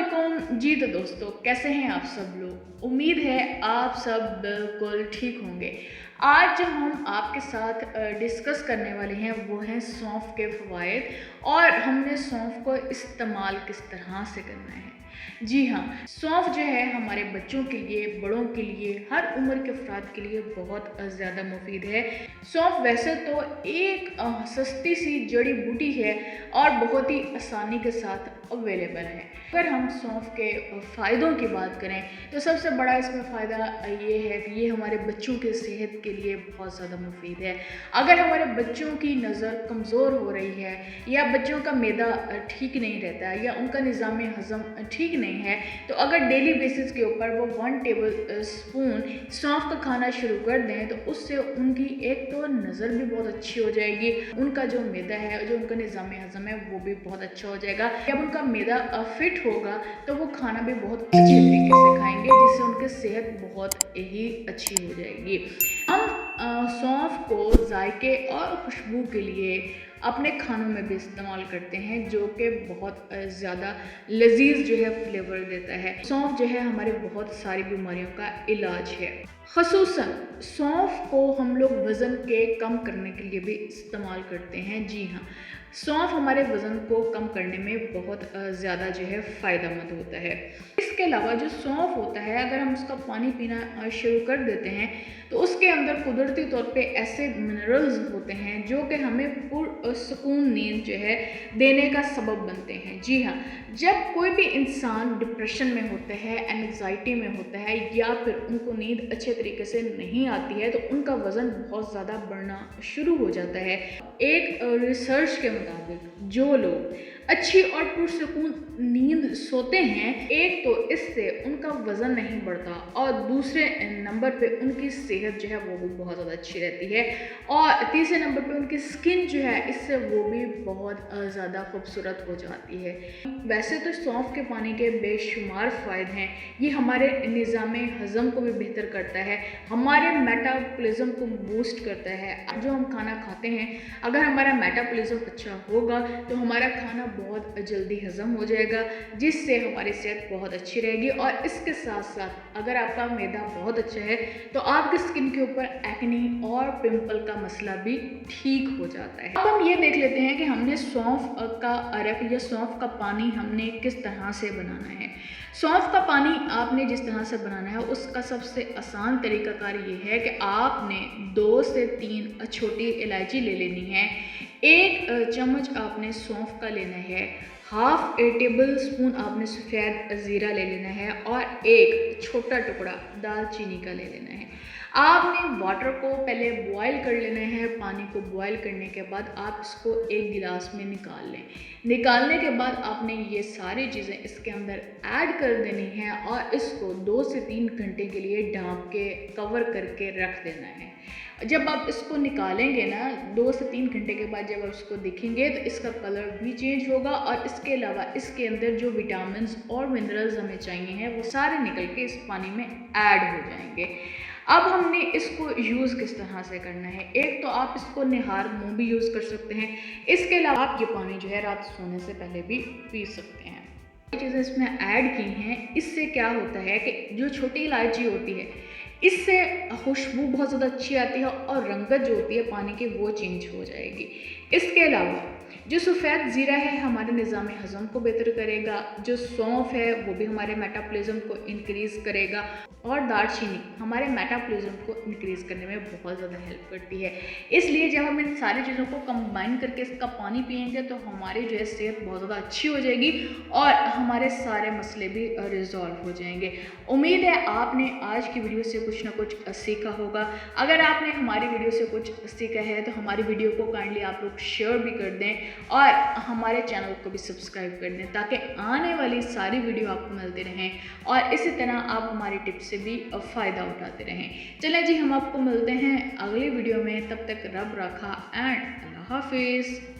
अस्सलामुअलैकुम जी। तो दोस्तों, कैसे हैं आप सब लोग? उम्मीद है आप सब बिल्कुल ठीक होंगे। आज जो हम आपके साथ डिस्कस करने वाले हैं वो हैं सौंफ के फ़वाइद और हमने सौंफ को इस्तेमाल किस तरह से करना है। जी हाँ, सौंफ जो है हमारे बच्चों के लिए, बड़ों के लिए, हर उम्र के अफराद के लिए बहुत ज़्यादा मुफीद है। सौंफ वैसे तो एक सस्ती सी जड़ी बूटी है और बहुत ही आसानी के साथ अवेलेबल है। अगर हम सौंफ के फ़ायदों की बात करें तो सबसे बड़ा इसमें फ़ायदा ये है कि ये हमारे बच्चों के सेहत के लिए बहुत ज़्यादा मुफीद है। अगर हमारे बच्चों की नज़र कमज़ोर हो रही है या बच्चों का मैदा ठीक नहीं रहता है या उनका निज़ाम हज़म ठीक नहीं है, तो अगर डेली बेसिस के ऊपर वो 1 टेबल स्पून सौंफ का खाना शुरू कर दें तो उससे उनकी एक तो नज़र भी बहुत अच्छी हो जाएगी, उनका जो मैदा है, जो उनका निज़ाम हज़म है वो भी बहुत अच्छा हो जाएगा। जब उनका मैदा फिट होगा तो वो खाना भी बहुत अच्छे तरीके से खाएंगे, जिससे उनकी सेहत बहुत ही अच्छी हो जाएगी। हम सौंफ को जायके और खुशबू के लिए अपने खानों में भी इस्तेमाल करते हैं, जो कि बहुत ज़्यादा लजीज जो है फ्लेवर देता है। सौंफ जो है हमारे बहुत सारी बीमारियों का इलाज है। ख़ुसूसन सौंफ को हम लोग वज़न के कम करने के लिए भी इस्तेमाल करते हैं। जी हाँ, सौंफ हमारे वज़न को कम करने में बहुत ज़्यादा जो है फ़ायदेमंद होता है। इसके अलावा जो सौंफ होता है, अगर हम उसका पानी पीना शुरू कर देते हैं तो उसके अंदर कुदरती तौर पे ऐसे मिनरल्स होते हैं जो कि हमें पुरसुकून नींद जो है देने का सबब बनते हैं। जी हाँ, जब कोई भी इंसान डिप्रेशन में होता है, एंग्जाइटी में होता है या फिर उनको नींद अच्छे तरीके से नहीं आती है तो उनका वज़न बहुत ज़्यादा बढ़ना शुरू हो जाता है। एक रिसर्च के मुताबिक जो लोग अच्छी और पुरसुकून नींद सोते हैं, एक तो इससे उनका वज़न नहीं बढ़ता और दूसरे नंबर पे उनकी सेहत जो है वो भी बहुत ज़्यादा अच्छी रहती है और तीसरे नंबर पे उनकी स्किन जो है इससे वो भी बहुत ज़्यादा खूबसूरत हो जाती है। वैसे तो सौंफ के पानी के बेशुमार फ़ायदे हैं। ये हमारे निज़ाम हज़म को भी बेहतर करता है, हमारे मेटाबॉलिज़्म को बूस्ट करता है। जो हम खाना खाते हैं, अगर हमारा मेटाबॉलिज़्म अच्छा होगा तो हमारा खाना बहुत जल्दी हज़म हो जाएगा, जिससे हमारी सेहत बहुत अच्छी रहेगी। और इसके साथ साथ अगर आपका मैदा बहुत अच्छा है तो आपकी स्किन के ऊपर एक्ने और पिंपल का मसला भी ठीक हो जाता है। अब हम ये देख लेते हैं कि हमने सौंफ का अरक या सौंफ का पानी हमने किस तरह से बनाना है। सौंफ का पानी आपने जिस तरह से बनाना है उसका सबसे आसान तरीकाकार ये है कि आपने 2 से 3 छोटी इलायची ले लेनी है, 1 चम्मच आपने सौंफ का लेना है, हाफ टेबल स्पून आपने सफ़ेद ज़ीरा ले लेना है और 1 छोटा टुकड़ा दालचीनी का ले लेना है। आपने वाटर को पहले बॉयल कर लेना है। पानी को बॉयल करने के बाद आप इसको एक गिलास में निकाल लें। निकालने के बाद आपने ये सारी चीज़ें इसके अंदर ऐड कर देनी है और इसको 2 से 3 घंटे के लिए ढाँप के कवर करके रख देना है। जब आप इसको निकालेंगे ना 2 से 3 घंटे के बाद जब आप इसको देखेंगे तो इसका कलर भी चेंज होगा और इसके अलावा इसके अंदर जो विटामिन्स और मिनरल्स हमें चाहिए हैं वो सारे निकल के इस पानी में ऐड हो जाएंगे। अब हमने इसको यूज़ किस तरह से करना है। एक तो आप इसको निहार मुँह भी यूज़ कर सकते हैं, इसके अलावा आप ये पानी जो है रात सोने से पहले भी पी सकते हैं। ये चीज़ें इसमें ऐड की हैं, इससे क्या होता है कि जो छोटी इलायची होती है इससे खुशबू बहुत ज़्यादा अच्छी आती है और रंगत जो होती है पानी की वो चेंज हो जाएगी। इसके अलावा जो सफ़ेद ज़ीरा है हमारे निज़ाम हज़म को बेहतर करेगा, जो सौंफ है वो भी हमारे मेटाबॉलिज़्म को इंक्रीज़ करेगा और दालचीनी हमारे मेटाबॉलिज़्म को इंक्रीज़ करने में बहुत ज़्यादा हेल्प करती है। इसलिए जब हम इन सारी चीज़ों को कंबाइन करके इसका पानी पिएंगे तो हमारी जो है सेहत बहुत ज़्यादा अच्छी हो जाएगी और हमारे सारे मसले भी रिजॉल्व हो जाएंगे। उम्मीद है आपने आज की वीडियो से कुछ ना कुछ सीखा होगा। अगर आपने हमारी वीडियो से कुछ सीखा है तो हमारी वीडियो को काइंडली आप लोग शेयर भी कर दें और हमारे चैनल को भी सब्सक्राइब कर दें ताकि आने वाली सारी वीडियो आपको मिलती रहें और इसी तरह आप हमारी टिप्स से भी फ़ायदा उठाते रहें। चलें जी, हम आपको मिलते हैं अगली वीडियो में, तब तक रब रखा एंड अल्लाह हाफिज़।